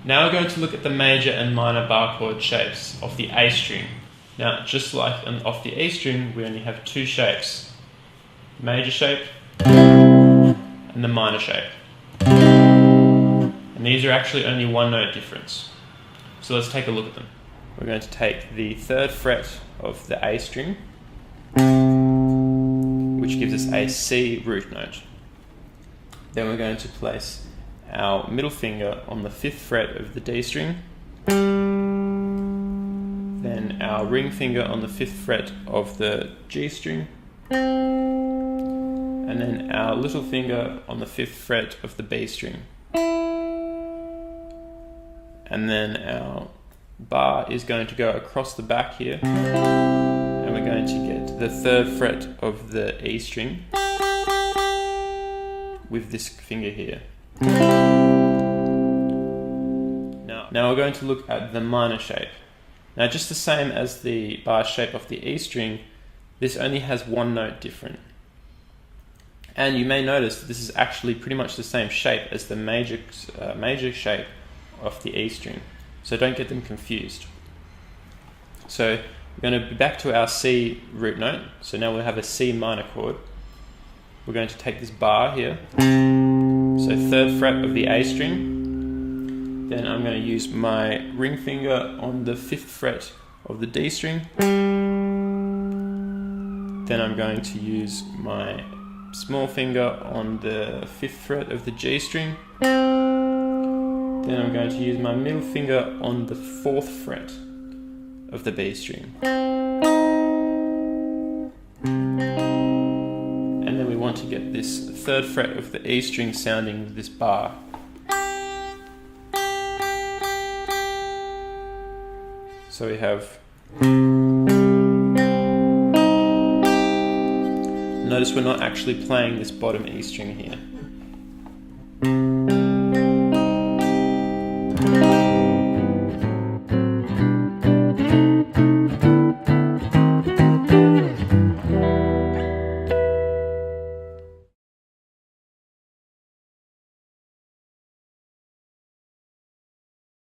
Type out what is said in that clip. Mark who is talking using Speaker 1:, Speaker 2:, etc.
Speaker 1: Now we're going to look at the major and minor bar chord shapes of the A string. Now, just like off the E string, we only have two shapes. Major shape and the minor shape. And these are actually only one note difference. So let's take a look at them. We're going to take the 3rd fret of the A string, which gives us a C root note. Then we're going to place our middle finger on the 5th fret of the D string, then our ring finger on the 5th fret of the G string, and then our little finger on the 5th fret of the B string. And then our bar is going to go across the back here, and we're going to get the 3rd fret of the E string with this finger here. Now we're going to look at the minor shape. Now, just the same as the bar shape of the E string, this only has one note different. And you may notice that this is actually pretty much the same shape as the major shape of the E string. So don't get them confused. So we're going to be back to our C root note. So now we'll have a C minor chord. We're going to take this bar here. So 3rd fret of the A string. Then I'm going to use my ring finger on the 5th fret of the D string. Then I'm going to use my small finger on the 5th fret of the G string. Then I'm going to use my middle finger on the 4th fret of the B string. And then we want to get this 3rd fret of the E string sounding with this bar. So we have... Notice we're not actually playing this bottom E string here.